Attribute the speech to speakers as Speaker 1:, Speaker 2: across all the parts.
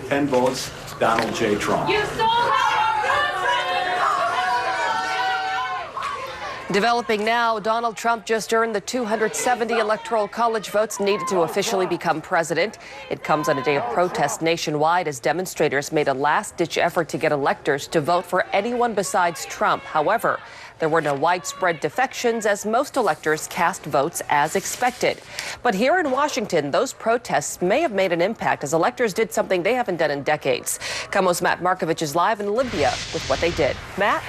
Speaker 1: with 10 votes, Donald J. Trump.
Speaker 2: You stole
Speaker 3: Developing now, Donald Trump just earned the 270 Electoral College votes needed to officially become president. It comes on a day of protest nationwide as demonstrators made a last-ditch effort to get electors to vote for anyone besides Trump. However, there were no widespread defections as most electors cast votes as expected. But here in Washington, those protests may have made an impact as electors did something they haven't done in decades. KOMO's Matt Markovich is live in Olympia with what they did. Matt?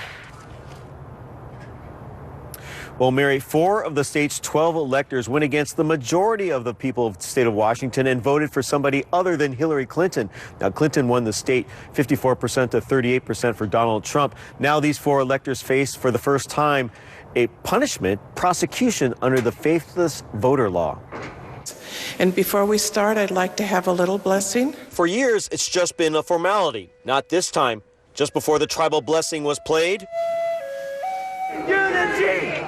Speaker 4: Well, Mary, 4 of the state's 12 electors went against the majority of the people of the state of Washington and voted for somebody other than Hillary Clinton. Now, Clinton won the state 54% to 38% for Donald Trump. Now these 4 electors face for the first time a punishment, prosecution under the faithless voter law.
Speaker 5: And before we start, I'd like to have a little blessing.
Speaker 4: For years, it's just been a formality. Not this time. Just before the tribal blessing was played,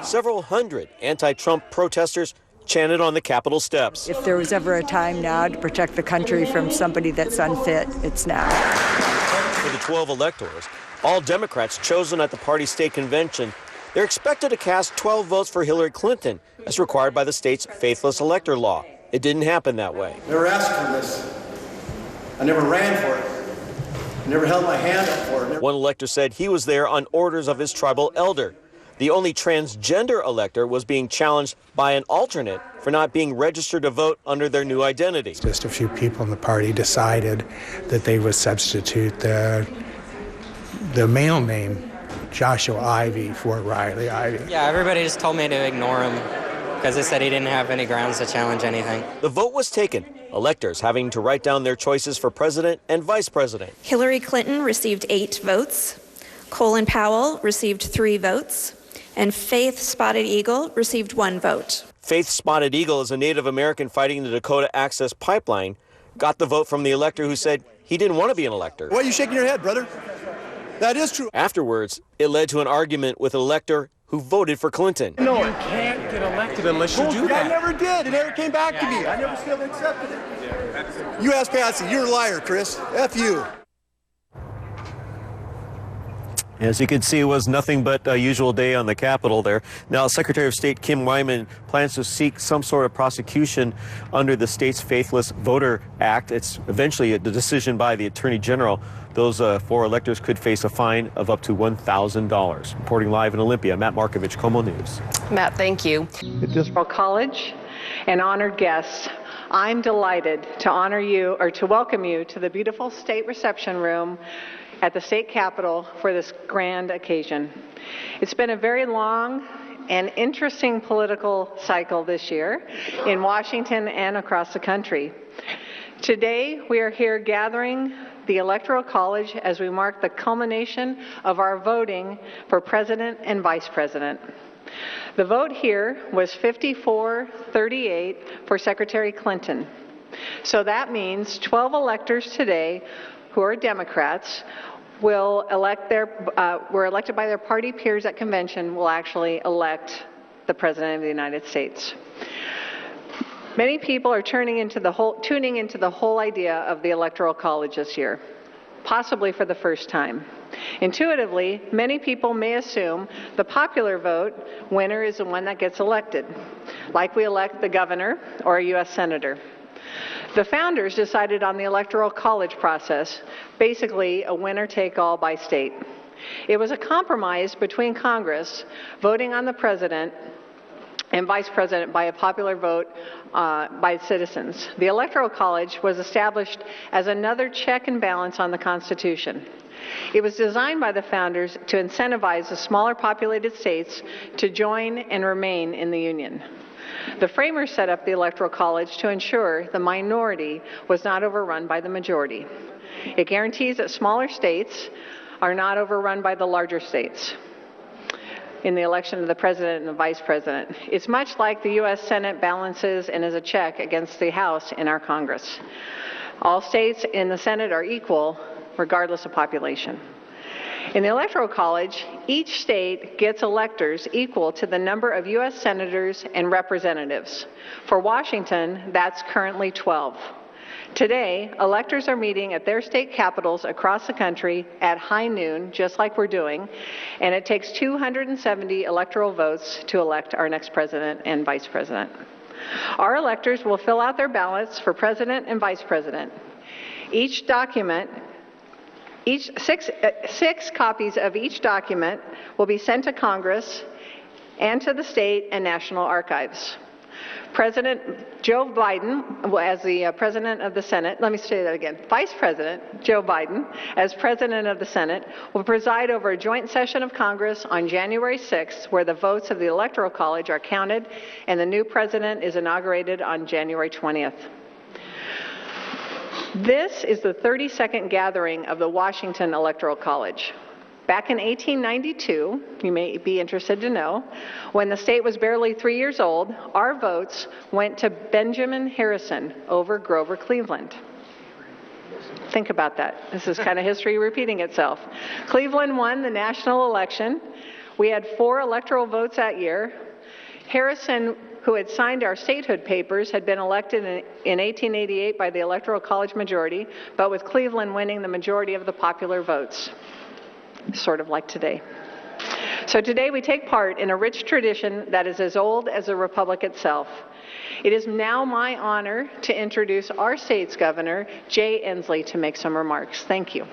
Speaker 4: several hundred anti-Trump protesters chanted on the Capitol steps.
Speaker 6: If there was ever a time now to protect the country from somebody that's unfit, it's now.
Speaker 4: For the 12 electors, all Democrats chosen at the party state convention, they're expected to cast 12 votes for Hillary Clinton, as required by the state's faithless elector law. It didn't happen that way.
Speaker 7: Never asked for this. I never ran for it. I never held my hand up for it.
Speaker 4: One elector said he was there on orders of his tribal elder. The only transgender elector was being challenged by an alternate for not being registered to vote under their new identity.
Speaker 8: Just a few people in the party decided that they would substitute the male name Joshua Ivy for Riley Ivy.
Speaker 9: Yeah, everybody just told me to ignore him because they said he didn't have any grounds to challenge anything.
Speaker 4: The vote was taken, electors having to write down their choices for president and vice president.
Speaker 10: Hillary Clinton received 8 votes, Colin Powell received 3 votes, and Faith Spotted Eagle received 1 vote.
Speaker 4: Faith Spotted Eagle is a Native American fighting the Dakota Access Pipeline, got the vote from the elector who said he didn't want to be an elector.
Speaker 7: Why are you shaking your head, brother? That is true.
Speaker 4: Afterwards, it led to an argument with an elector who voted for Clinton.
Speaker 7: No,
Speaker 11: you can't get elected unless you do that.
Speaker 7: I never did. It never came back to me. I never still accepted it. You ask Patsy. You're a liar, Chris. F you.
Speaker 4: As you can see, it was nothing but a usual day on the Capitol there. Now, Secretary of State Kim Wyman plans to seek some sort of prosecution under the state's Faithless Voter Act. It's eventually the decision by the Attorney General. Those 4 electors could face a fine of up to $1,000. Reporting live in Olympia, Matt Markovich, KOMO News.
Speaker 3: Matt, thank you.
Speaker 12: Electoral College and honored guests, I'm delighted to honor you or to welcome you to the beautiful state reception room at the state capitol for this grand occasion. It's been a very long and interesting political cycle this year in Washington and across the country. Today, we are here gathering the Electoral College as we mark the culmination of our voting for president and vice president. The vote here was 54-38 for Secretary Clinton. So that means 12 electors today who are Democrats will elect were elected by their party peers at convention will actually elect the President of the United States. Many people are tuning into the whole idea of the Electoral College this year, possibly for the first time. Intuitively, many people may assume the popular vote winner is the one that gets elected, like we elect the governor or a U.S. senator. The founders decided on the Electoral College process, basically a winner-take-all by state. It was a compromise between Congress voting on the president and vice president by a popular vote by citizens. The Electoral College was established as another check and balance on the Constitution. It was designed by the founders to incentivize the smaller populated states to join and remain in the Union. The framers set up the Electoral College to ensure the minority was not overrun by the majority. It guarantees that smaller states are not overrun by the larger states in the election of the president and the vice president. It's much like the U.S. Senate balances and is a check against the House in our Congress. All states in the Senate are equal, regardless of population. In the Electoral College, each state gets electors equal to the number of U.S. senators and representatives. For Washington, that's currently 12. Today, electors are meeting at their state capitals across the country at high noon, just like we're doing, and it takes 270 electoral votes to elect our next president and vice president. Our electors will fill out their ballots for president and vice president. Each document, six copies of each document will be sent to Congress and to the state and national archives. President Joe Biden, as the President of the Senate, let me say that again, Vice President Joe Biden, as President of the Senate, will preside over a joint session of Congress on January 6th, where the votes of the Electoral College are counted and the new president is inaugurated on January 20th. This is the 32nd gathering of the Washington Electoral College. Back in 1892, you may be interested to know, when the state was barely 3 years old, our votes went to Benjamin Harrison over Grover Cleveland. Think about that. This is kind of history repeating itself. Cleveland won the national election. We had 4 electoral votes that year. Harrison, who had signed our statehood papers, had been elected in 1888 by the Electoral College majority, but with Cleveland winning the majority of the popular votes. Sort of like today. So today we take part in a rich tradition that is as old as the Republic itself. It is now my honor to introduce our state's governor, Jay Inslee, to make some remarks. Thank you.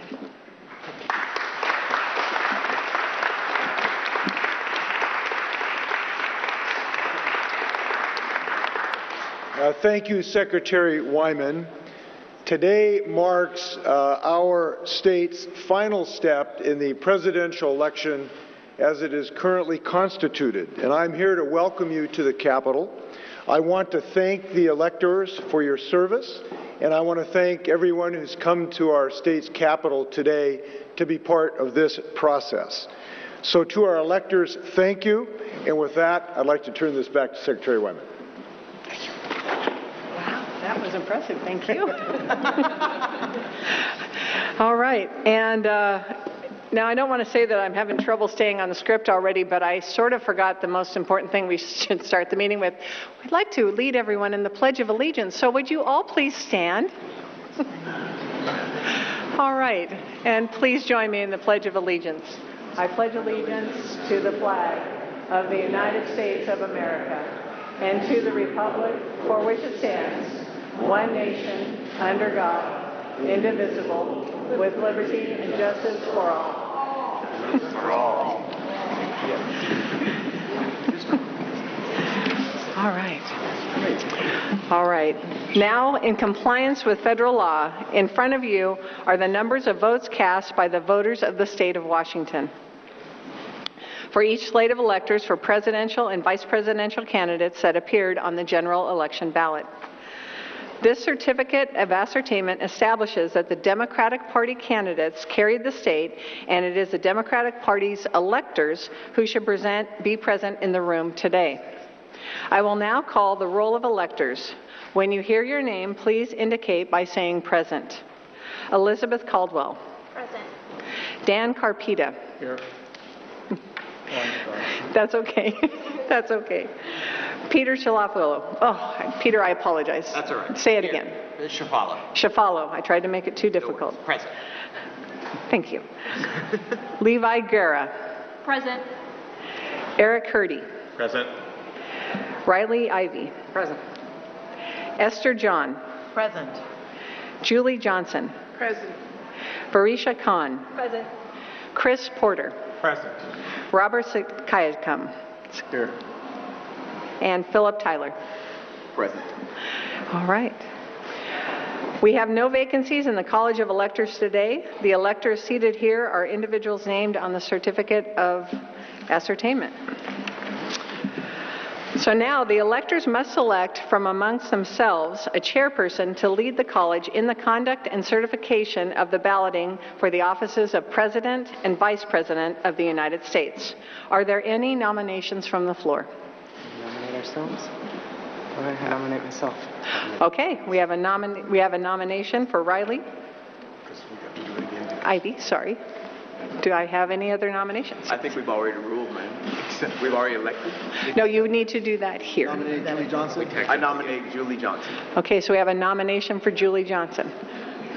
Speaker 2: Thank you, Secretary Wyman. Today marks our state's final step in the presidential election as it is currently constituted, and I'm here to welcome you to the Capitol. I want to thank the electors for your service, and I want to thank everyone who's come to our state's Capitol today to be part of this process. So to our electors, thank you, and with that, I'd like to turn this back to Secretary Wyman.
Speaker 12: That was impressive. Thank you. All right. And now I don't want to say that I'm having trouble staying on the script already, but I sort of forgot the most important thing we should start the meeting with. We'd like to lead everyone in the Pledge of Allegiance. So would you all please stand? All right. And please join me in the Pledge of Allegiance. I pledge allegiance to the flag of the United States of America and to the republic for which it stands, one nation, under God, indivisible, with liberty and justice for all. For all. All right. All right. Now, in compliance with federal law, in front of you are the numbers of votes cast by the voters of the state of Washington. For each slate of electors for presidential and vice presidential candidates that appeared on the general election ballot. This certificate of ascertainment establishes that the Democratic Party candidates carried the state, and it is the Democratic Party's electors who should be present in the room today. I will now call the roll of electors. When you hear your name, please indicate by saying present. Elizabeth Caldwell.
Speaker 10: Present.
Speaker 12: Dan Carpita.
Speaker 11: Here.
Speaker 12: That's okay. That's okay. Peter Shalafolo. Oh, Peter, I apologize.
Speaker 13: That's all right.
Speaker 12: Say it again.
Speaker 13: Shafalo.
Speaker 12: Shafalo. I tried to make it too difficult.
Speaker 13: No, present.
Speaker 12: Thank you. Levi Guerra.
Speaker 10: Present.
Speaker 12: Eric Hurdy.
Speaker 11: Present.
Speaker 12: Riley Ivy.
Speaker 13: Present.
Speaker 12: Esther John.
Speaker 6: Present.
Speaker 12: Julie Johnson.
Speaker 6: Present.
Speaker 12: Barisha Khan.
Speaker 10: Present.
Speaker 12: Chris Porter.
Speaker 11: Present.
Speaker 12: Robert Kayakam.
Speaker 11: Here.
Speaker 12: And Philip Tyler.
Speaker 13: Present.
Speaker 12: All right. We have no vacancies in the College of Electors today. The electors seated here are individuals named on the certificate of ascertainment. So now the electors must select from amongst themselves a chairperson to lead the college in the conduct and certification of the balloting for the offices of President and Vice President of the United States. Are there any nominations from the floor?
Speaker 9: Nominate ourselves? Or I nominate myself?
Speaker 12: Okay, we have a nomination for Riley. Ivy, sorry. Do I have any other nominations?
Speaker 13: I think we've already ruled, man. We've already elected.
Speaker 12: No, you need to do that here.
Speaker 7: Julie Johnson.
Speaker 13: I nominate Julie Johnson.
Speaker 12: Okay, so we have a nomination for Julie Johnson.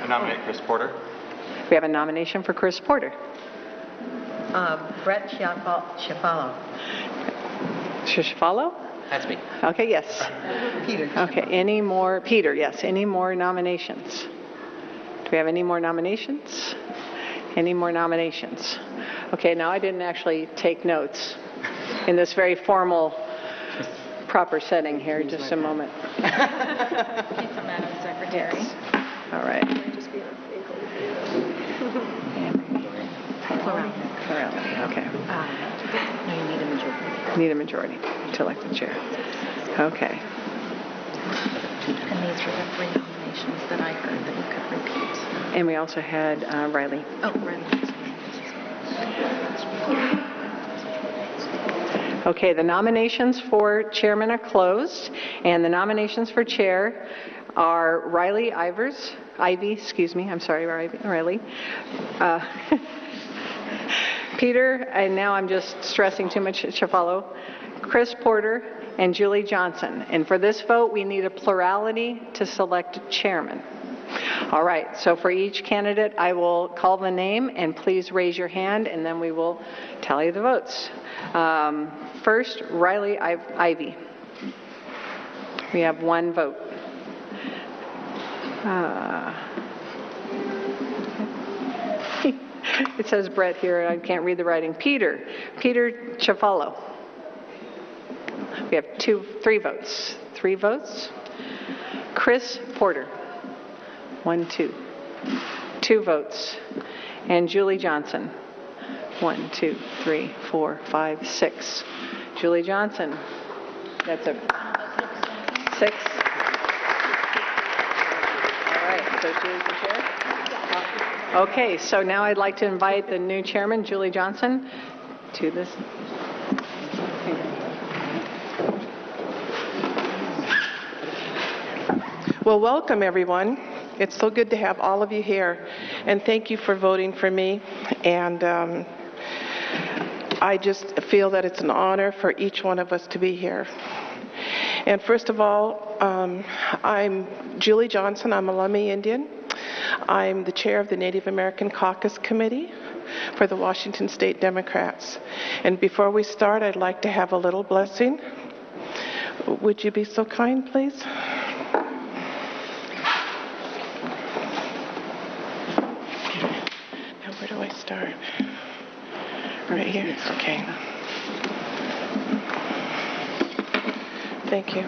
Speaker 13: I nominate Chris Porter.
Speaker 12: We have a nomination for Chris Porter.
Speaker 14: Brett Chiafalo.
Speaker 12: Chiafalo?
Speaker 13: That's me.
Speaker 12: Okay, yes.
Speaker 14: Peter.
Speaker 12: Okay, any more, Peter, yes, any more nominations? Do we have any more nominations? Any more nominations? Okay, now I didn't actually take notes in this very formal, proper setting here. Just a moment.
Speaker 14: Madam Secretary.
Speaker 12: All right. Plurality, okay.
Speaker 14: No, you need a majority.
Speaker 12: Need a majority to elect the chair. Okay.
Speaker 14: And these were the 3 nominations that I heard that you could repeat.
Speaker 12: And we also had Riley.
Speaker 14: Oh, Riley.
Speaker 12: Okay, the nominations for chairman are closed, and the nominations for chair are Riley Ivy, excuse me, I'm sorry, Riley. Peter, and now I'm just stressing too much, Chiafalo, Chris Porter, and Julie Johnson. And for this vote, we need a plurality to select chairman. All right, so for each candidate, I will call the name, and please raise your hand, and then we will tally the votes. First, Riley Ivy. We have 1 vote. It says Brett here, and I can't read the writing. Peter Chiafalo. We have 3 votes. 3 votes. Chris Porter. 1, 2. 2 votes. And Julie Johnson. 1, 2, 3, 4, 5, 6. Julie Johnson. That's a 6. All right, so Julie's the chair. Okay, so now I'd like to invite the new chairman, Julie Johnson, to this.
Speaker 5: Well, welcome everyone. It's so good to have all of you here, and thank you for voting for me. And I just feel that it's an honor for each one of us to be here. And first of all, I'm Julie Johnson. I'm a Lummi Indian. I'm the chair of the Native American Caucus Committee for the Washington State Democrats. And before we start, I'd like to have a little blessing. Would you be so kind, please? Now, where do I start? Right here? Okay. Thank you.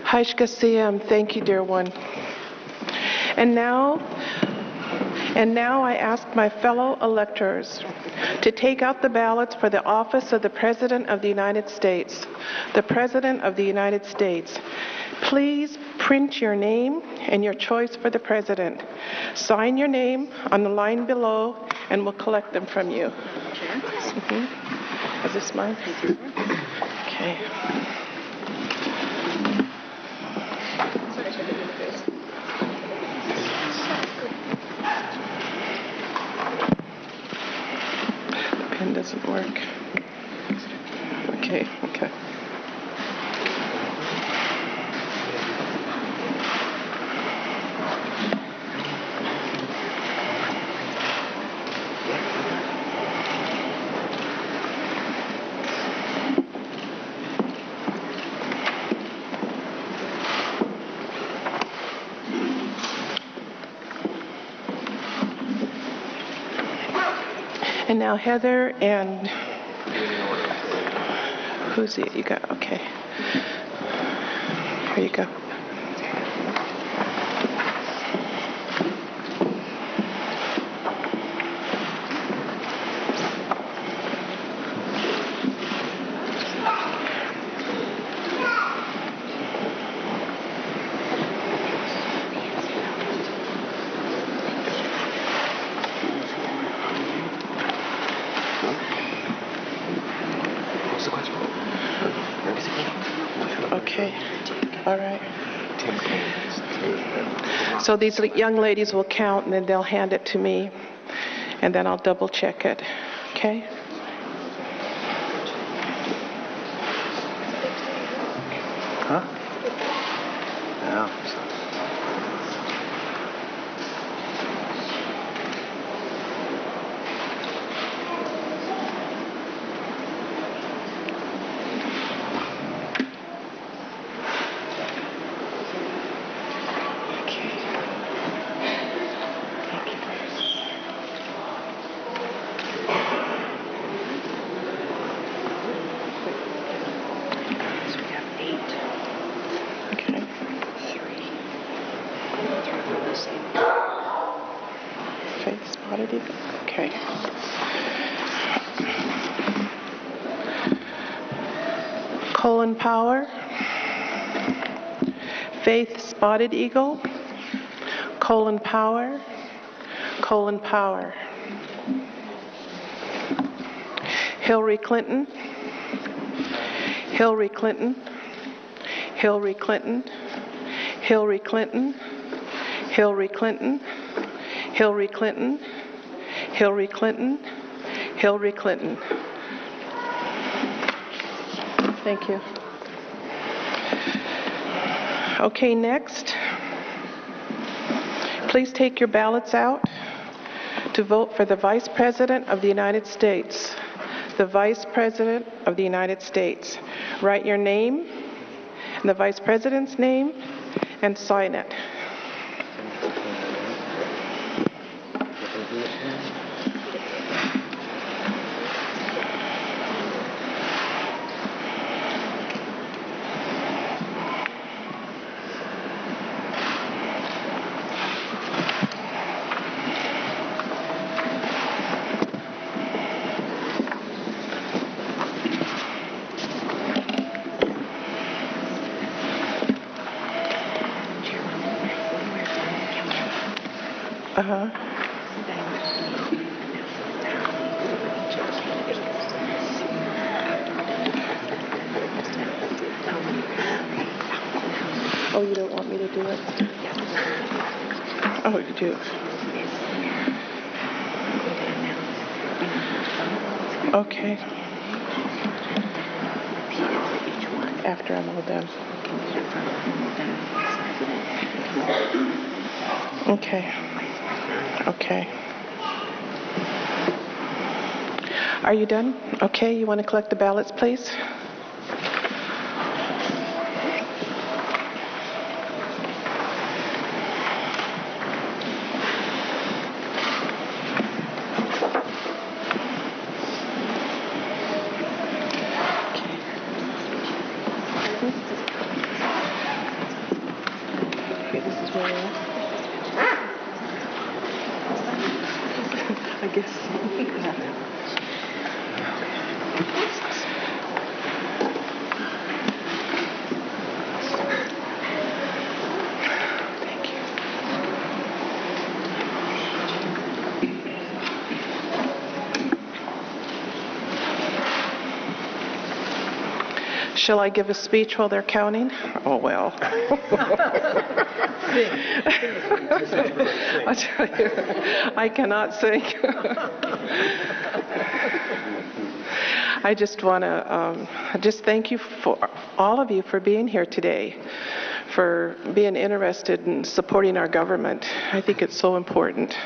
Speaker 5: Haishkasiyam, thank you, dear one. And now I ask my fellow electors to take out the ballots for the office of the President of the United States. The President of the United States. Please print your name and your choice for the President. Sign your name on the line below, and we'll collect them from you. Is this mine? Okay. The pen doesn't work. Okay. And now Heather and who's it? You got, okay. Here you go. Okay, all right. So these young ladies will count, and then they'll hand it to me, and then I'll double check it, okay?
Speaker 13: Huh? Yeah.
Speaker 5: Okay. Colin Power. Faith Spotted Eagle. Colin Power. Colin Power. Hillary Clinton. Hillary Clinton. Hillary Clinton. Hillary Clinton. Hillary Clinton. Hillary Clinton. Hillary Clinton. Hillary Clinton. Thank you. Okay, next. Please take your ballots out to vote for the Vice President of the United States. The Vice President of the United States. Write your name and the Vice President's name and sign it. Oh, you don't want me to do it? Oh, you do. Okay. After I'm all done. Okay. Okay. Are you done? Okay, you want to collect the ballots, please? I guess. Shall I give a speech while they're counting? Oh, well. I tell you, I cannot sing. I just want to just thank you for all of you for being here today, for being interested in supporting our government. I think it's so important.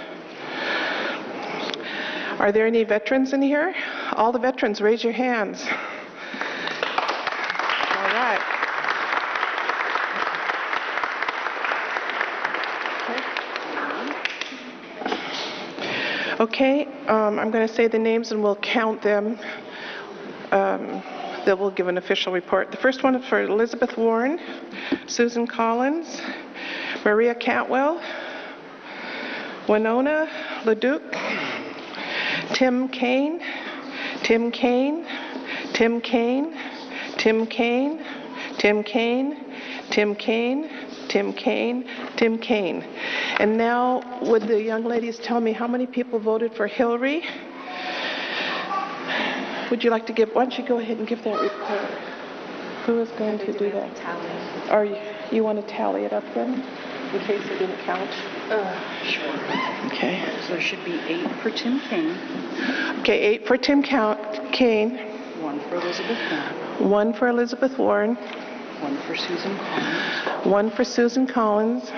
Speaker 5: Are there any veterans in here? All the veterans, raise your hands. Okay, I'm going to say the names and we'll count them. Then we'll give an official report. The first one is for Elizabeth Warren, Susan Collins, Maria Cantwell, Winona LeDuc, Tim Kaine, Tim Kaine, Tim Kaine, Tim Kaine, Tim Kaine, Tim Kaine, Tim Kaine, Tim Kaine. And now, would the young ladies tell me how many people voted for Hillary? Would you like to give, why don't you go ahead and give that report? Who is going to do that? Or you want to tally it up then, in case it didn't count?
Speaker 14: Sure.
Speaker 5: Okay.
Speaker 14: So there should be 8 for Tim Kaine.
Speaker 5: Okay, 8 for Tim Kaine.
Speaker 14: 1 for Elizabeth Warren.
Speaker 5: 1 for Elizabeth Warren.
Speaker 14: 1 for Susan Collins.
Speaker 5: 1 for Susan Collins.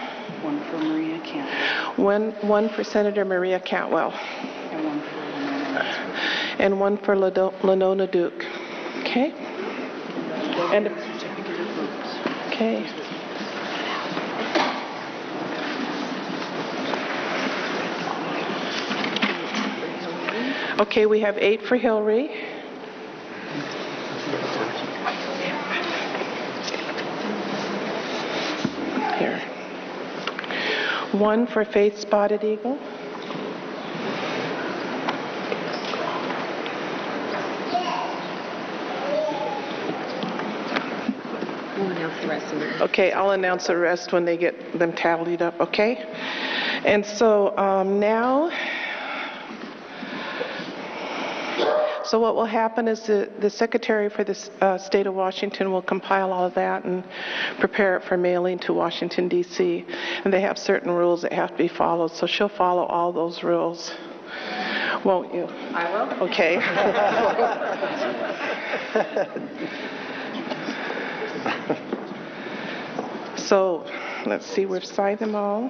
Speaker 14: 1 for Maria Cantwell.
Speaker 5: 1 for Senator Maria Cantwell.
Speaker 14: And 1 for Winona Duke.
Speaker 5: And 1 for Winona Duke. Okay? And
Speaker 14: certificate of votes.
Speaker 5: Okay. Okay, we have 8 for Hillary. Here. 1 for Faith Spotted Eagle. Okay, I'll announce the rest when they get them tallied up, okay? And so now, so what will happen is the Secretary for the State of Washington will compile all of that and prepare it for mailing to Washington, D.C. And they have certain rules that have to be followed, so she'll follow all those rules. Won't you?
Speaker 14: I will.
Speaker 5: Okay. So, let's see, we've signed them all.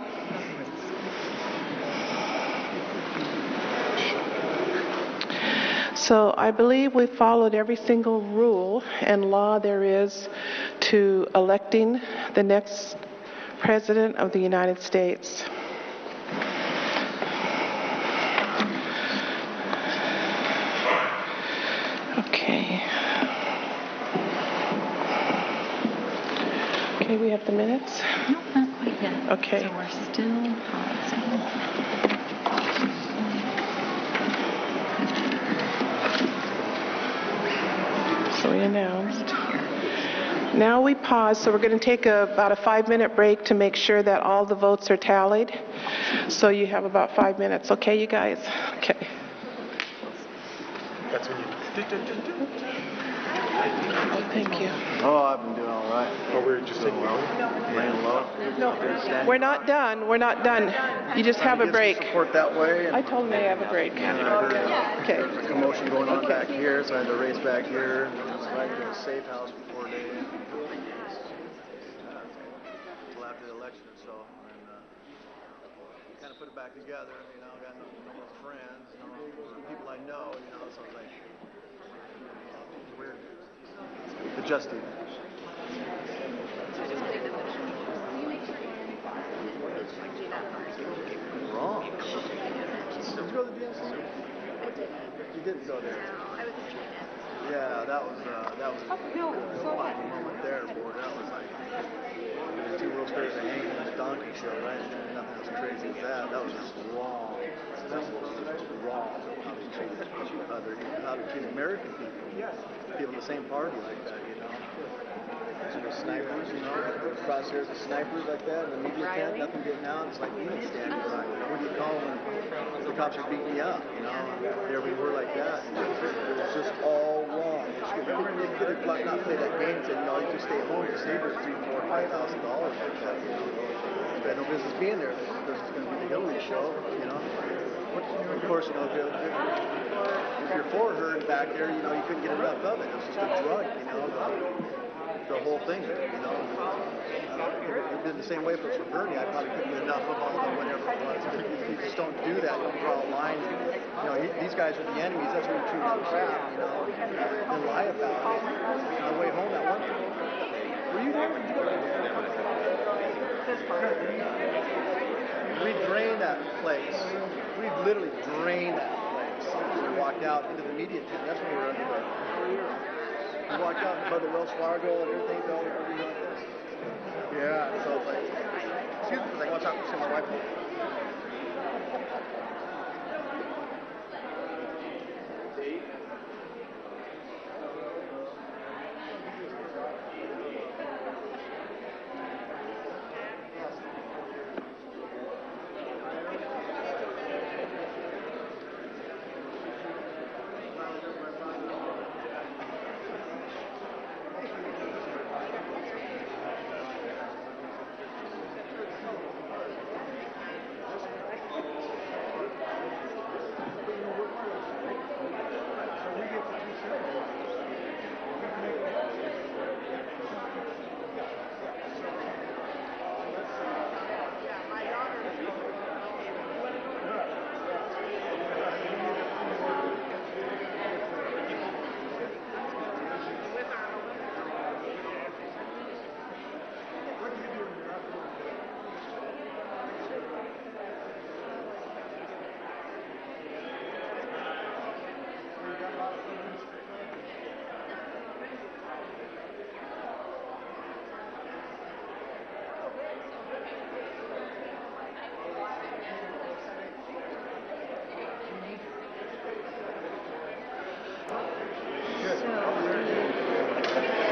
Speaker 5: So I believe we followed every single rule and law there is to electing the next President of the United States. Okay. Okay, we have the minutes?
Speaker 14: No, not quite yet.
Speaker 5: Okay.
Speaker 14: So we're still pausing.
Speaker 5: So we announced. Now we pause, so we're going to take about a 5-minute break to make sure that all the votes are tallied. So you have about 5 minutes. Okay, you guys? Okay.
Speaker 7: That's when you...
Speaker 5: Thank you.
Speaker 13: Oh, I've been doing all right.
Speaker 7: Oh, we were just taking
Speaker 13: Laying low.
Speaker 5: No, we're not done. We're not done. You just have a break.
Speaker 13: Support that way.
Speaker 5: I told them they have a break. Okay.
Speaker 13: There's a commotion going on back here, so I had to race back here. So I had to a safe house for 4 days. Until after the election or so. And kind of put it back together. You know, got no more friends, no people I know, you know, so it's like weird. Adjusting. Wrong. Did you go to the DNC? You didn't go there. Yeah, that was a moment there, boy. That was like 2 roasters and hanging this donkey. show, right? And nothing as crazy as that. That was just wrong. That was just wrong how they treat American people. People in the same party like that, you know. So the snipers, you know, crosshairs of snipers like that, and the media tent, nothing getting out. It's like we didn't stand by. What do you call when the cops are beating you up, you know? There we were like that. It was just all wrong. They could have not played that game and said, you know, you just stay home, you save your $3,000, $4,000, $5,000 like that. You know? You had no business being there. This is going to be the Hillary show, you know? Of course, you know, if you're for her back there, you know, you couldn't get enough of it. It was just a drug, you know, the whole thing, you know. It'd been the same way if it was for Bernie. I probably couldn't get enough of all the whatever it was. You just don't do that. You don't draw lines. You know, these guys are the enemies. That's what you treat like crap, you know, and lie about it. On the way home, that one. Were you there? Did you go there? We drained that place. We literally drained that place. We walked out into the media tent. That's when we were under there. We walked out by the Wells Fargo and everything's all over like this. Yeah, so it's like, excuse me, because I want to talk to my wife.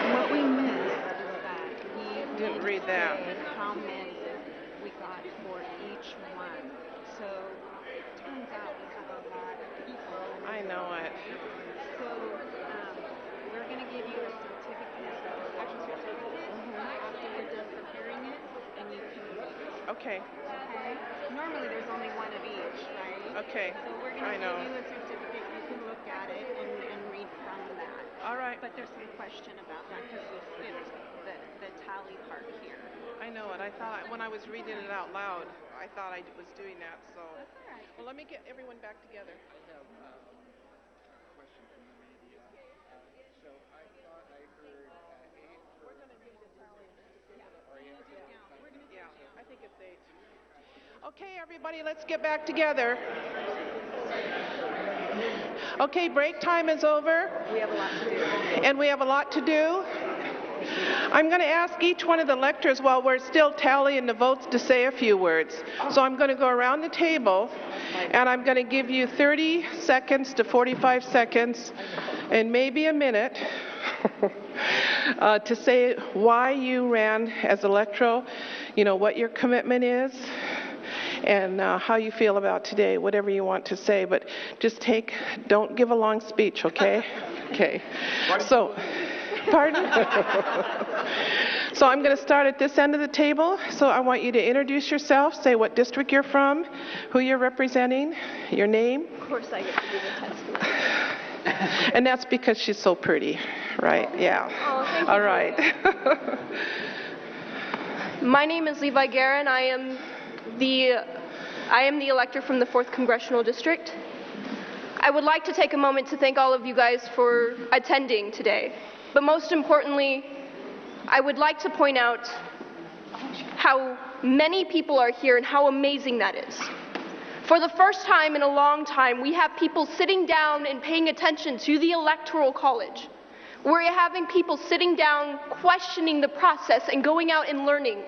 Speaker 14: What we missed is that he
Speaker 5: Didn't read that.
Speaker 14: how many we got for each one. So turns out we have a lot of people.
Speaker 5: I know it.
Speaker 14: So we're going to give you a certificate, election certificate, after we're done preparing it, and you can read it.
Speaker 5: Okay.
Speaker 14: Okay? Normally there's only one of each, right?
Speaker 5: Okay.
Speaker 14: So we're
Speaker 5: I
Speaker 14: going to
Speaker 5: know.
Speaker 14: give you a certificate. You can look at it and read from that.
Speaker 5: All right.
Speaker 14: But there's some question about that because we skipped the tally part here.
Speaker 5: I know it. I thought when I was reading it out loud, I thought I was doing that. So, well, let me get everyone back together. Yeah, I think it's 8. Okay, everybody, let's get back together. Okay, break time is over.
Speaker 14: We have a lot to do.
Speaker 5: And we have a lot to do. I'm going to ask each one of the electors while we're still tallying the votes to say a few words. So I'm going to go around the table, and I'm going to give you 30 seconds to 45 seconds, and maybe a minute to say why you ran as electoral, you know, what your commitment is, and how you feel about today, whatever you want to say. But just don't give a long speech, okay? Okay. So, pardon? So I'm going to start at this end of the table. So I want you to introduce yourself, say what district you're from, who you're representing, your name.
Speaker 14: Of course I get to do the testimony.
Speaker 5: And that's because she's so pretty, right? Yeah.
Speaker 15: Oh, thank you.
Speaker 5: All right.
Speaker 15: My name is Levi Guerin. I am the elector from the 4th Congressional District. I would like to take a moment to thank all of you guys for attending today. But most importantly, I would like to point out how many people are here and how amazing that is. For the first time in a long time, we have people sitting down and paying attention to the Electoral College. We're having people sitting down, questioning the process and going out and learning.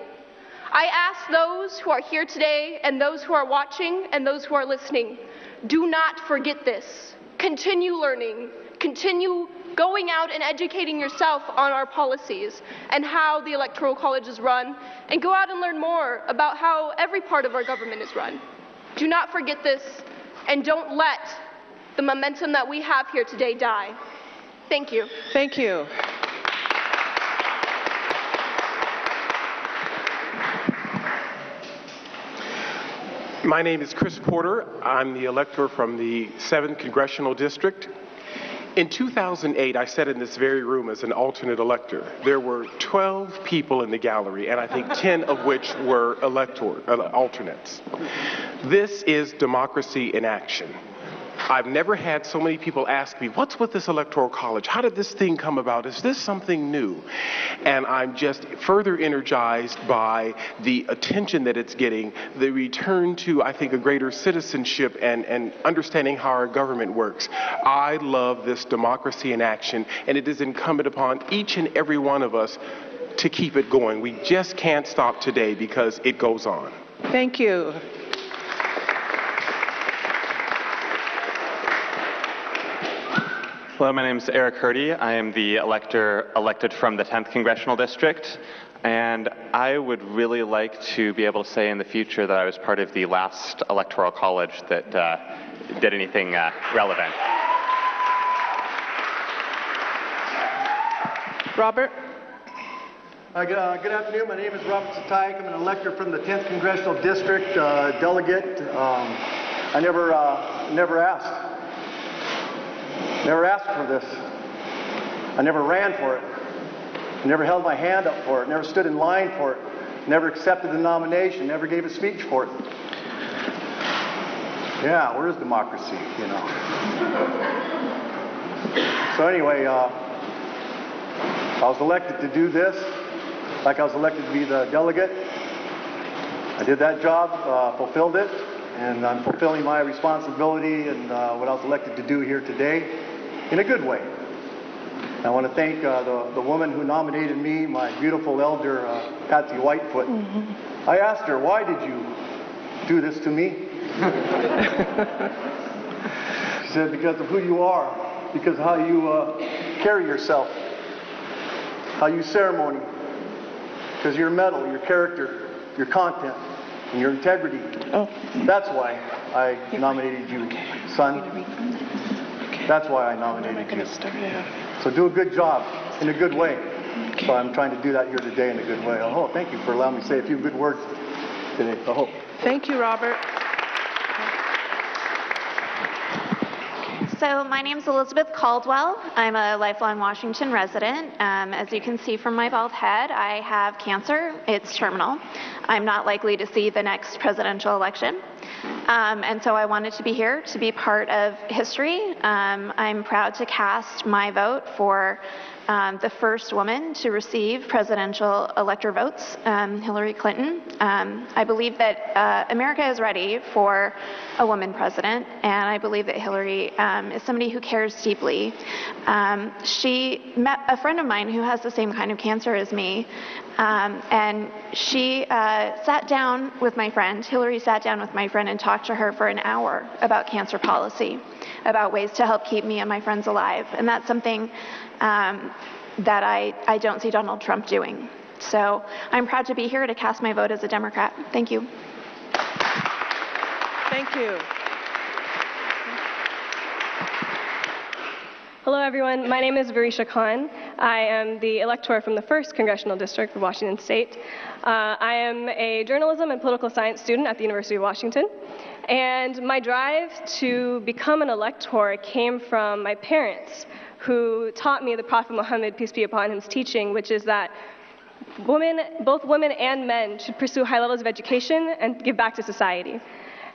Speaker 15: I ask those who are here today and those who are watching and those who are listening, do not forget this. Continue learning, continue going out and educating yourself on our policies and how the Electoral College is run, and go out and learn more about how every part of our government is run. Do not forget this, and don't let the momentum that we have here today die. Thank you.
Speaker 5: Thank you.
Speaker 11: My name is Chris Porter. I'm the elector from the 7th Congressional District. In 2008, I sat in this very room as an alternate elector. There were 12 people in the gallery, and I think 10 of which were alternates. This is democracy in action. I've never had so many people ask me, what's with this Electoral College? How did this thing come about? Is this something new? And I'm just further energized by the attention that it's getting, the return to, I think, a greater citizenship and understanding how our government works. I love this democracy in action, and it is incumbent upon each and every one of us to keep it going. We just can't stop today because it goes on.
Speaker 5: Thank you.
Speaker 16: Hello, my name is Eric Hurdy. I am the elector elected from the 10th Congressional District, and I would really like to be able to say in the future that I was part of the last Electoral College that did anything relevant.
Speaker 5: Robert?
Speaker 13: Good afternoon. My name is Robert Sataik. I'm an elector from the 10th Congressional District, delegate. I never asked. Never asked for this. I never ran for it. I never held my hand up for it. Never stood in line for it. Never accepted the nomination. Never gave a speech for it. Yeah, where is democracy, you know? So anyway, I was elected to do this, like I was elected to be the delegate. I did that job, fulfilled it, and I'm fulfilling my responsibility and what I was elected to do here today in a good way. I want to thank the woman who nominated me, my beautiful elder, Patsy Whitefoot. Mm-hmm. I asked her, why did you do this to me? She said, because of who you are, because of how you carry yourself, how you ceremony, because your mettle, your character, your content, and your integrity. Oh. That's why I nominated you, son. That's why I nominated you. So do a good job in a good way. So I'm trying to do that here today in a good way. Oh, thank you for allowing me to say a few good words today. I hope.
Speaker 5: Thank you, Robert.
Speaker 17: So my name's Elizabeth Caldwell. I'm a lifelong Washington resident. As you can see from my bald head, I have cancer. It's terminal. I'm not likely to see the next presidential election. And so I wanted to be here to be part of history. I'm proud to cast my vote for the first woman to receive presidential elector votes, Hillary Clinton. I believe that America is ready for a woman president, and I believe that Hillary is somebody who cares deeply. She met a friend of mine who has the same kind of cancer as me, and she sat down with my friend, Hillary sat down with my friend and talked to her for an hour about cancer policy, about ways to help keep me and my friends alive. And that's something that I don't see Donald Trump doing. So I'm proud to be here to cast my vote as a Democrat. Thank you.
Speaker 5: Thank you.
Speaker 18: Hello, everyone. My name is Varisha Khan. I am the elector from the 1st Congressional District of Washington State. I am a journalism and political science student at the University of Washington. And my drive to become an elector came from my parents, who taught me the Prophet Muhammad, peace be upon him's teaching, which is that both women and men should pursue high levels of education and give back to society.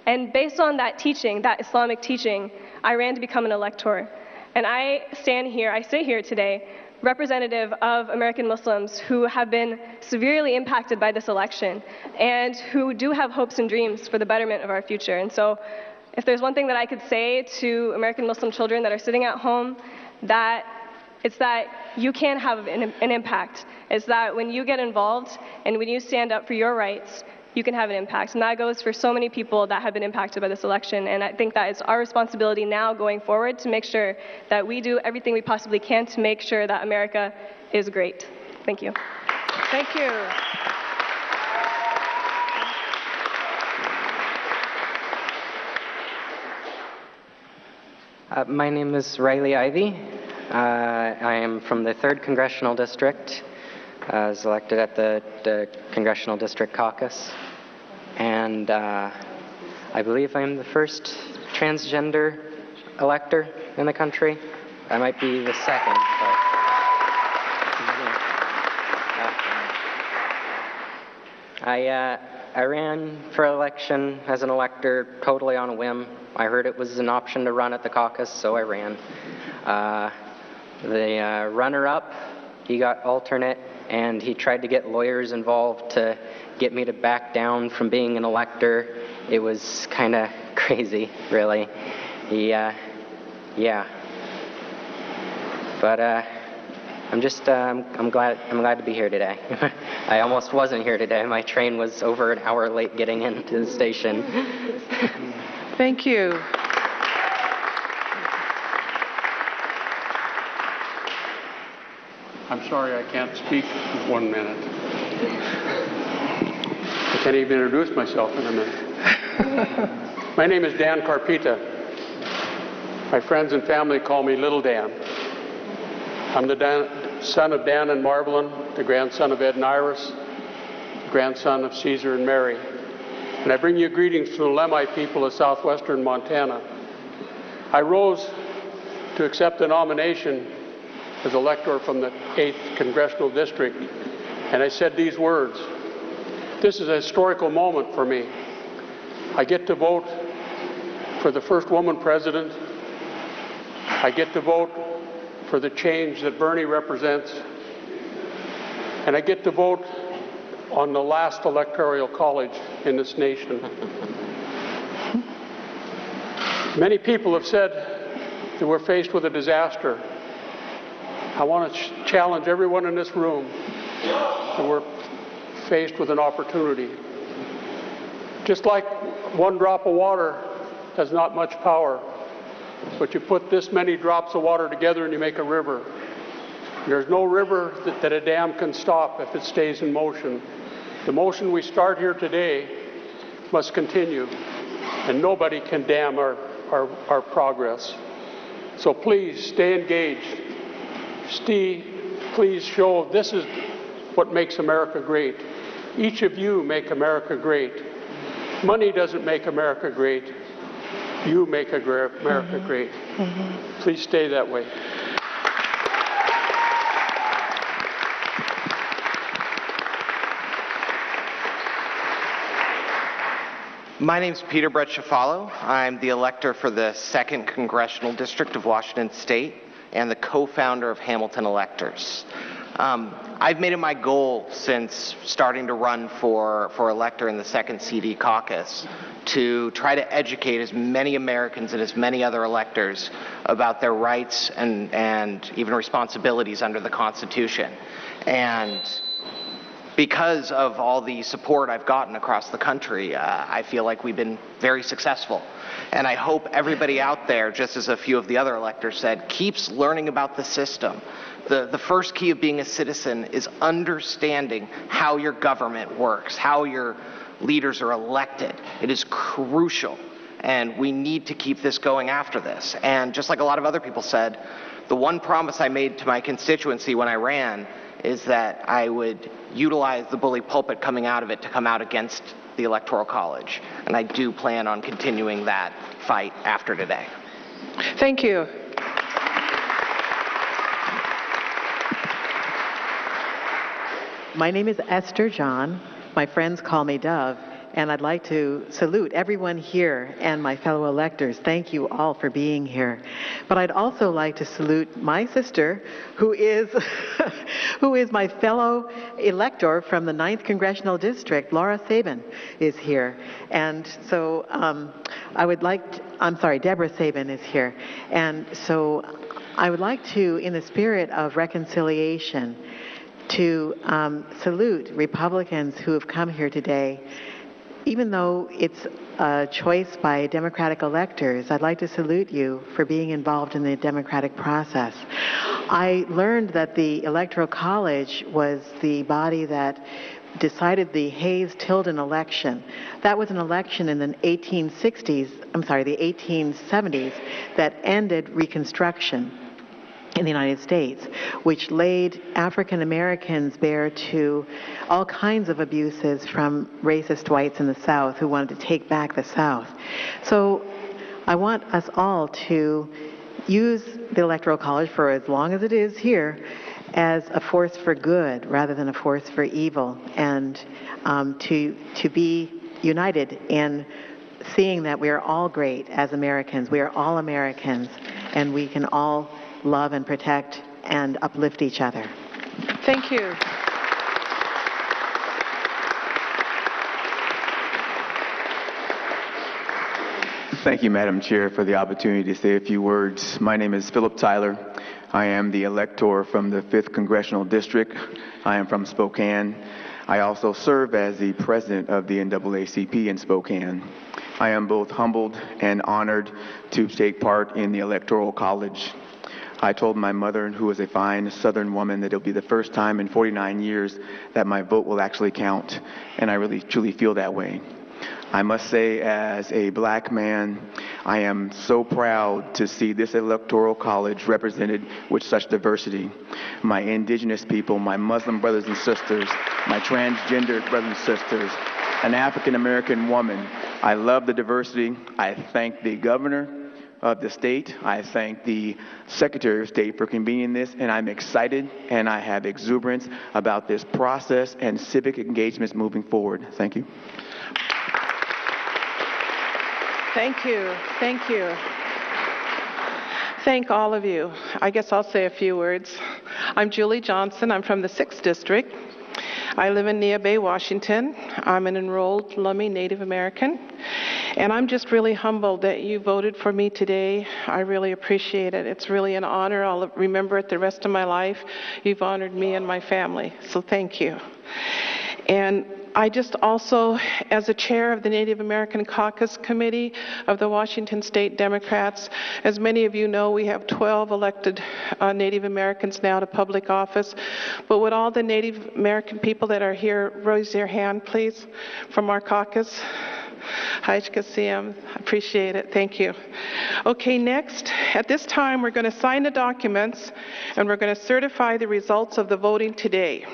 Speaker 18: And based on that teaching, that Islamic teaching, I ran to become an elector. And I sit here today, representative of American Muslims who have been severely impacted by this election and who do have hopes and dreams for the betterment of our future. And so if there's one thing that I could say to American Muslim children that are sitting at home, that It's that you can have an impact. It's that when you get involved and when you stand up for your rights, you can have an impact. And that goes for so many people that have been impacted by this election. And I think that it's our responsibility now going forward to make sure that we do everything we possibly can to make sure that America is great. Thank you.
Speaker 12: Thank you.
Speaker 9: My name is Riley Ivey. I am from the 3rd Congressional District. I was elected at the Congressional District Caucus. And I believe I'm the first transgender elector in the country. I might be the second, but I ran for election as an elector totally on a whim. I heard it was an option to run at the caucus, so I ran. The runner-up, he got alternate, and he tried to get lawyers involved to get me to back down from being an elector. It was kind of crazy, really. Yeah. But I'm glad to be here today. I almost wasn't here today. My train was over an hour late getting into the station.
Speaker 5: Thank you.
Speaker 19: I'm sorry I can't speak 1 minute. I can't even introduce myself in a minute. My name is Dan Carpita. My friends and family call me Little Dan. I'm the son of Dan and Marvelyn, the grandson of Ed and Iris, the grandson of Caesar and Mary. And I bring you greetings from the Lemhi people of southwestern Montana. I rose to accept the nomination as elector from the 8th Congressional District, and I said these words: this is a historical moment for me. I get to vote for the first woman president. I get to vote for the change that Bernie represents, and I get to vote on the last electoral college in this nation. Many people have said that we're faced with a disaster. I want to challenge everyone in this room that we're faced with an opportunity. Just like one drop of water has not much power, but you put this many drops of water together and you make a river. There's no river that a dam can stop if it stays in motion. The motion we start here today must continue, and nobody can dam our progress. So please stay engaged. Please show this is what makes America great. Each of you make America great. Money doesn't make America great. You make America great. Please stay that way.
Speaker 20: My name is Peter Brett Shafalo. I'm the elector for the 2nd Congressional District of Washington State and the co-founder of Hamilton Electors. I've made it my goal since starting to run for elector in the 2nd CD caucus to try to educate as many Americans and as many other electors about their rights and even responsibilities under the Constitution. And because of all the support I've gotten across the country, I feel like we've been very successful. And I hope everybody out there, just as a few of the other electors said, keeps learning about the system. The first key of being a citizen is understanding how your government works, how your leaders are elected. It is crucial, and we need to keep this going after this. And just like a lot of other people said, the one promise I made to my constituency when I ran is that I would utilize the bully pulpit coming out of it to come out against the Electoral College. And I do plan on continuing that fight after today.
Speaker 5: Thank you.
Speaker 21: My name is Esther John. My friends call me Dove. And I'd like to salute everyone here and my fellow electors. Thank you all for being here. But I'd also like to salute my sister, who is my fellow elector from the 9th Congressional District. Laura Sabin is here. And so Deborah Sabin is here. And so I would like to, in the spirit of reconciliation, to salute Republicans who have come here today. Even though it's a choice by Democratic electors, I'd like to salute you for being involved in the democratic process. I learned that the Electoral College was the body that decided the Hayes-Tilden election. That was an election in the 1870s that ended Reconstruction in the United States, which laid African Americans bare to all kinds of abuses from racist whites in the South who wanted to take back the South. So I want us all to use the Electoral College, for as long as it is here, as a force for good rather than a force for evil, and to be united in seeing that we are all great as Americans. We are all Americans, and we can all love and protect and uplift each other.
Speaker 5: Thank you.
Speaker 1: Thank you, Madam Chair, for the opportunity to say a few words. My name is Philip Tyler. I am the elector from the 5th Congressional District. I am from Spokane. I also serve as the president of the NAACP in Spokane. I am both humbled and honored to take part in the Electoral College. I told my mother, who is a fine Southern woman, that it'll be the first time in 49 years that my vote will actually count, and I really truly feel that way. I must say, as a black man, I am so proud to see this Electoral College represented with such diversity. My indigenous people, my Muslim brothers and sisters, my transgender brothers and sisters, an African American woman. I love the diversity. I thank the governor of the state. I thank the Secretary of State for convening this, and I'm excited and I have exuberance about this process and civic engagements moving forward. Thank you.
Speaker 5: Thank you. Thank you. Thank all of you. I guess I'll say a few words. I'm Julie Johnson. I'm from the 6th District. I live in Nia Bay, Washington. I'm an enrolled Lummi Native American. And I'm just really humbled that you voted for me today. I really appreciate it. It's really an honor. I'll remember it the rest of my life. You've honored me and my family. So thank you. And I just also, as a chair of the Native American Caucus Committee of the Washington State Democrats, as many of you know, we have 12 elected Native Americans now to public office. But would all the Native American people that are here raise their hand, please, from our caucus? I appreciate it. Thank you. Okay, next, at this time, we're going to sign the documents and we're going to certify the results of the voting today.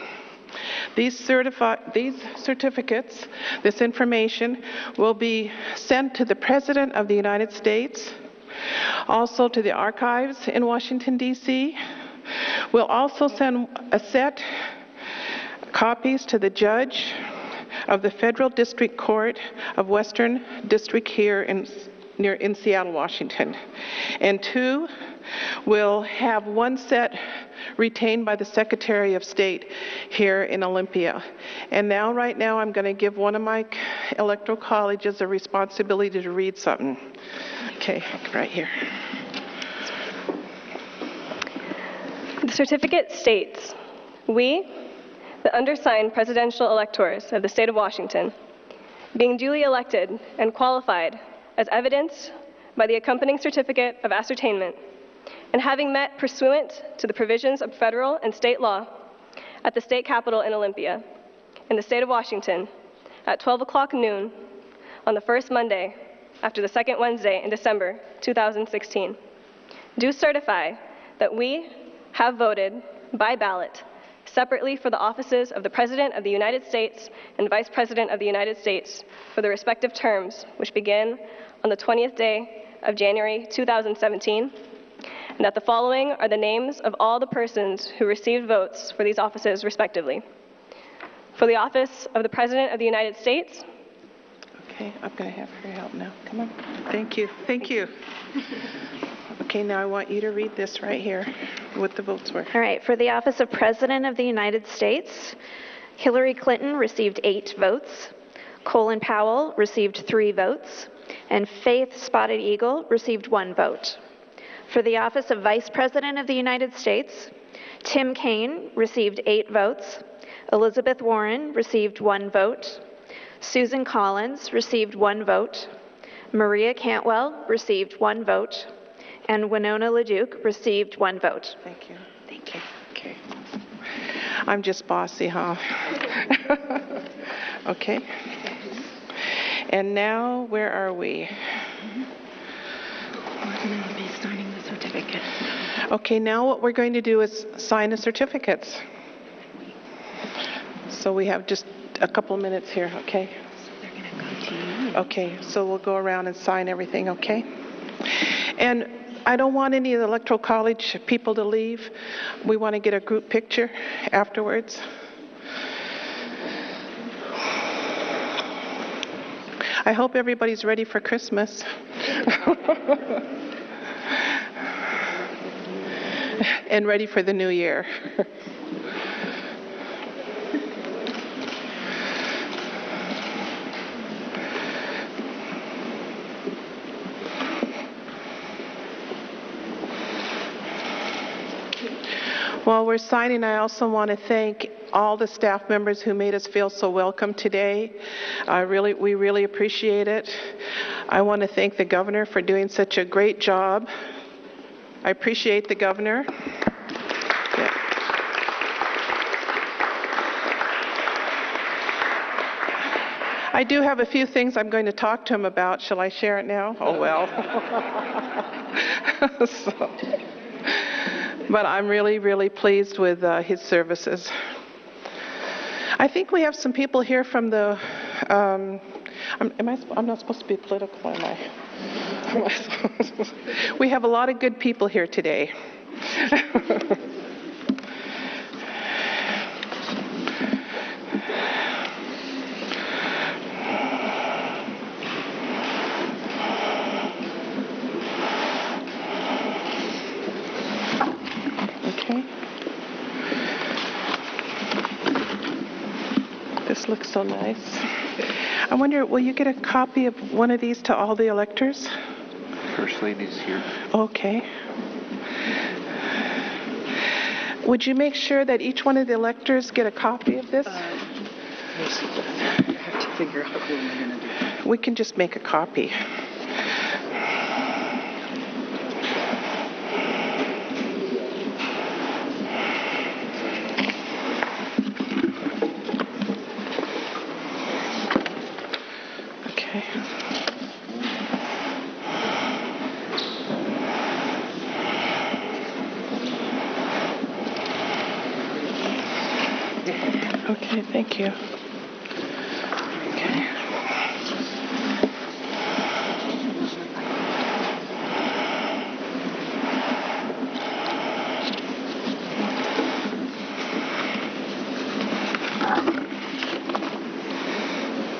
Speaker 5: These certificates, this information, will be sent to the President of the United States, also to the archives in Washington, D.C. We'll also send a set copies to the judge of the Federal District Court of Western District here in Seattle, Washington. And 2, we'll have one set retained by the Secretary of State here in Olympia. And now, right now, I'm going to give one of my electoral colleges a responsibility to read something. Okay, right here.
Speaker 18: The certificate states, we, the undersigned presidential electors of the state of Washington, being duly elected and qualified as evidenced by the accompanying certificate of ascertainment, and having met pursuant to the provisions of federal and state law at the state capitol in Olympia, in the state of Washington, at 12 o'clock noon on the first Monday after the second Wednesday in December 2016, do certify that we have voted by ballot separately for the offices of the President of the United States and Vice President of the United States for the respective terms, which begin on the 20th day of January 2017, and that the following are the names of all the persons who received votes for these offices respectively. For the office of the President of the United States.
Speaker 5: Okay, I'm going to have her help now. Come on. Thank you. Thank you. Okay, now I want you to read this right here, what the votes were.
Speaker 17: All right, for the office of President of the United States, Hillary Clinton received 8 votes, Colin Powell received 3 votes, and Faith Spotted Eagle received 1 vote.
Speaker 10: For the office of Vice President of the United States, Tim Kaine received 8 votes. Elizabeth Warren received 1 vote. Susan Collins received 1 vote. Maria Cantwell received 1 vote. And Winona LaDuke received 1 vote.
Speaker 5: Thank you. Thank you. Okay. I'm just bossy, huh? Okay. And now, where are we?
Speaker 10: We're going to be signing the certificate.
Speaker 5: Okay, now what we're going to do is sign the certificates. So we have just a couple minutes here, okay?
Speaker 10: They're going to come to you.
Speaker 5: Okay, so we'll go around and sign everything, okay? And I don't want any of the Electoral College people to leave. We want to get a group picture afterwards. I hope everybody's ready for Christmas. And ready for the new year. While we're signing, I also want to thank all the staff members who made us feel so welcome today. We really appreciate it. I want to thank the governor for doing such a great job. I appreciate the governor. Yeah. I do have a few things I'm going to talk to him about. Shall I share it now? Oh, well. But I'm really, really pleased with his services. I think we have some people here from the, I'm not supposed to be political, am I? We have a lot of good people here today. Okay. This looks so nice. I wonder, will you get a copy of one of these to all the electors?
Speaker 8: First Lady's here.
Speaker 5: Okay. Would you make sure that each one of the electors get a copy of this?
Speaker 6: I have to figure out who I'm going to do.
Speaker 5: We can just make a copy. Okay, thank you. Okay.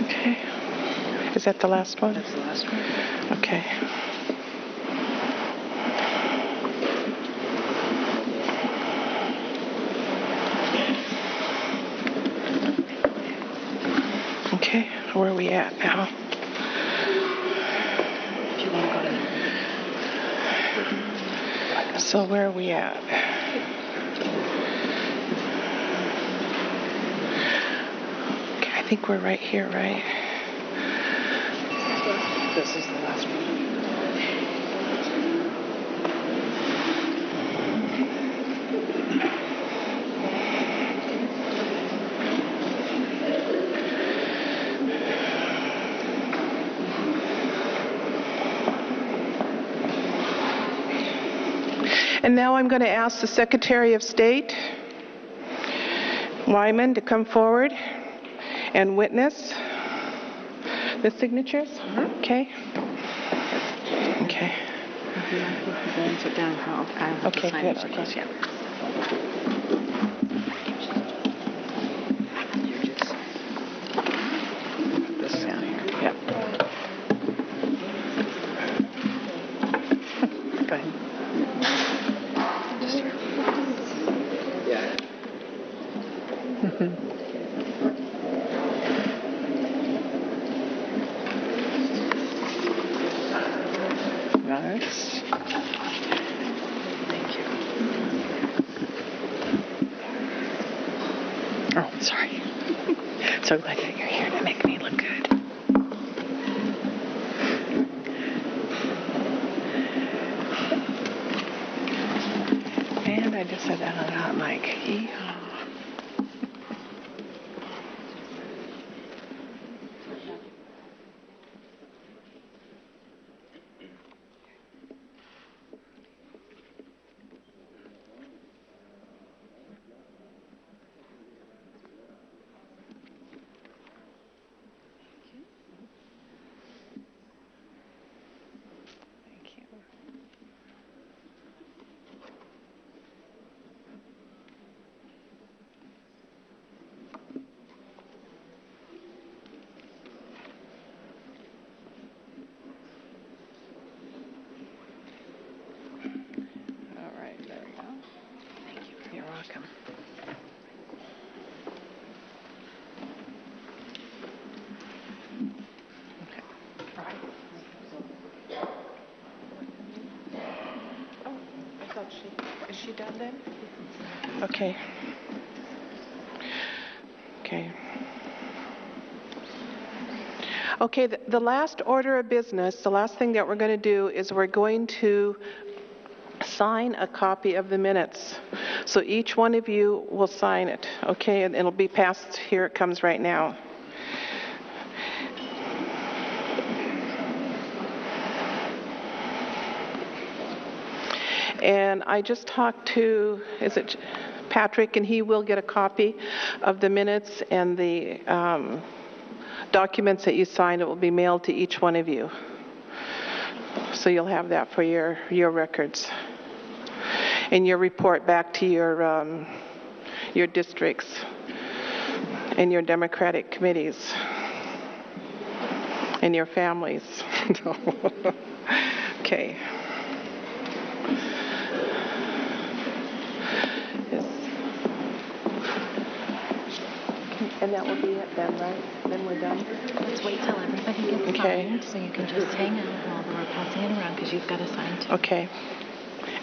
Speaker 5: Okay. Is that the last one?
Speaker 6: That's the last one.
Speaker 5: Okay. Okay, where are we at now? So where are we at? Okay, I think we're right here, right?
Speaker 6: This is the last one.
Speaker 5: And now I'm going to ask the Secretary of State, Wyman, to come forward and witness the signatures. Okay? Okay.
Speaker 6: Sit down, Carl.
Speaker 5: Okay, good. Okay.
Speaker 6: This down here.
Speaker 5: Yeah.
Speaker 6: Go ahead. Nice.
Speaker 5: so glad that you're here to make me look good. And I just said that on a hot mic. Yeehaw. Welcome. Okay. Right. Oh, I thought is she done then? Okay. Okay. Okay, the last order of business, the last thing that we're going to do is we're going to sign a copy of the minutes. So each one of you will sign it, okay? And it'll be passed, here it comes right now. And I just talked to, is it Patrick, and he will get a copy of the minutes and the documents that you signed. It will be mailed to each one of you. So you'll have that for your records. And your report back to your districts and your Democratic committees and your families. Okay. And that will be it then, right? Then we're done?
Speaker 14: Let's wait till everybody gets signed, so you can just hang out while we're passing it around, because you've got to sign too.
Speaker 5: Okay.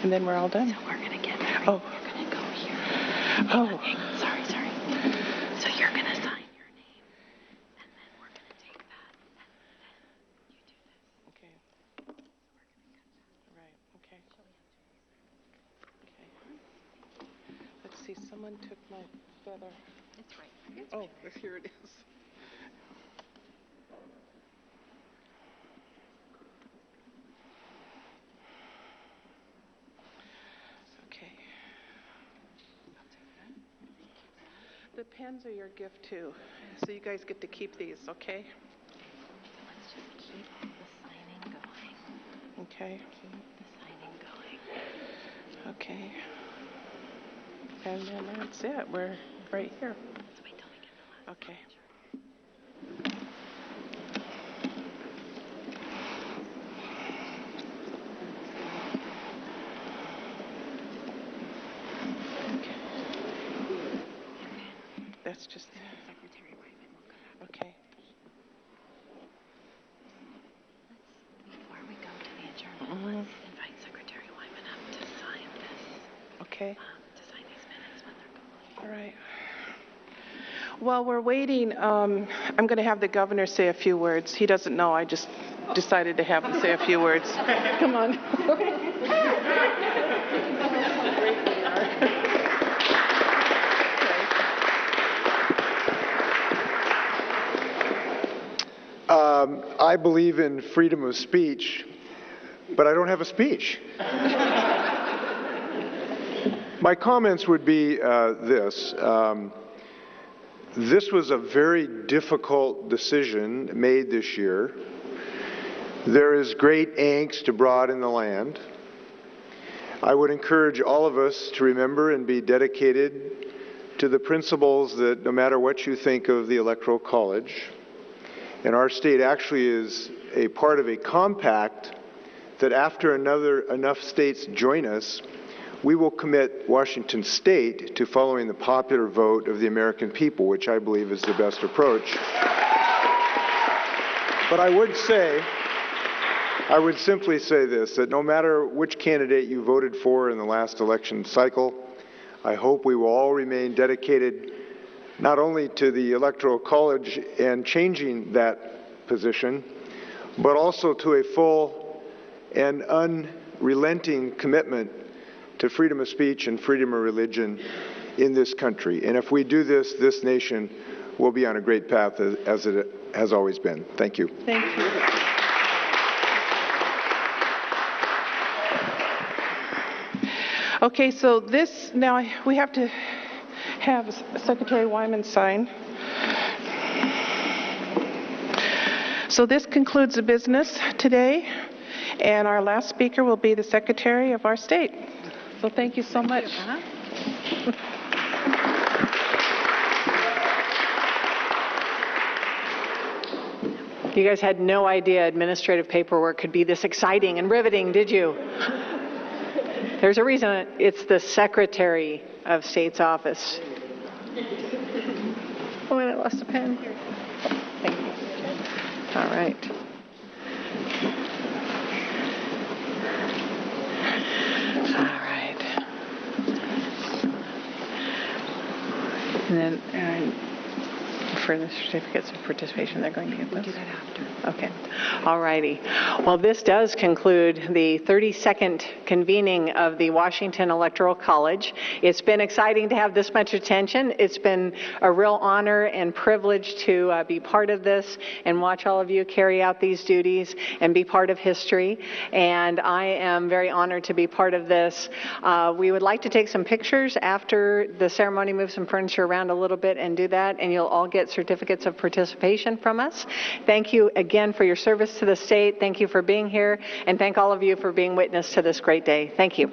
Speaker 5: And then we're all done?
Speaker 14: So we're going to get ready.
Speaker 5: Oh.
Speaker 14: You're going to go here.
Speaker 5: Oh.
Speaker 14: Hang on. Sorry. So you're going to sign your name, and then we're going to take that, and then you do this.
Speaker 5: Okay. Right, okay. Okay. Let's see, someone took my feather.
Speaker 14: It's right.
Speaker 5: Oh, here it is. Okay. The pens are your gift too, so you guys get to keep these, okay?
Speaker 14: Let's just keep the signing going.
Speaker 5: Okay.
Speaker 14: Keep the signing going.
Speaker 5: Okay. And then that's it. We're right here.
Speaker 14: Let's wait till we get the last.
Speaker 5: Okay. That's just
Speaker 14: Secretary Wyman will come.
Speaker 5: okay.
Speaker 14: Before we go to the adjournment, let's invite Secretary Wyman up to sign this.
Speaker 5: Okay.
Speaker 14: To sign these minutes when they're complete.
Speaker 5: All right. While we're waiting, I'm going to have the governor say a few words. He doesn't know. I just decided to have him say a few words. Come on.
Speaker 2: I believe in freedom of speech, but I don't have a speech. My comments would be this. This was a very difficult decision made this year. There is great angst abroad in the land. I would encourage all of us to remember and be dedicated to the principles that no matter what you think of the Electoral College, and our state actually is a part of a compact that after enough states join us, we will commit Washington State to following the popular vote of the American people, which I believe is the best approach. But I would simply say this, that no matter which candidate you voted for in the last election cycle, I hope we will all remain dedicated not only to the Electoral College and changing that position, but also to a full and unrelenting commitment to freedom of speech and freedom of religion in this country. And if we do this, this nation will be on a great path as it has always been. Thank you.
Speaker 12: Thank you.
Speaker 5: Okay, so this, now we have to have Secretary Wyman sign. So this concludes the business today, and our last speaker will be the Secretary of our state. So thank you so much.
Speaker 12: You guys had no idea administrative paperwork could be this exciting and riveting, did you? There's a reason it's the Secretary of State's office.
Speaker 5: Oh, and I lost a pen.
Speaker 12: Thank you. All right. All right. And then for the certificates of participation, they're going to get those? We'll do that after. Okay. All righty. Well, this does conclude the 32nd convening of the Washington Electoral College. It's been exciting to have this much attention. It's been a real honor and privilege to be part of this and watch all of you carry out these duties and be part of history. And I am very honored to be part of this. We would like to take some pictures after the ceremony, move some furniture around a little bit and do that, and you'll all get certificates of participation from us. Thank you again for your service to the state. Thank you for being here, and thank all of you for being witness to this great day. Thank you.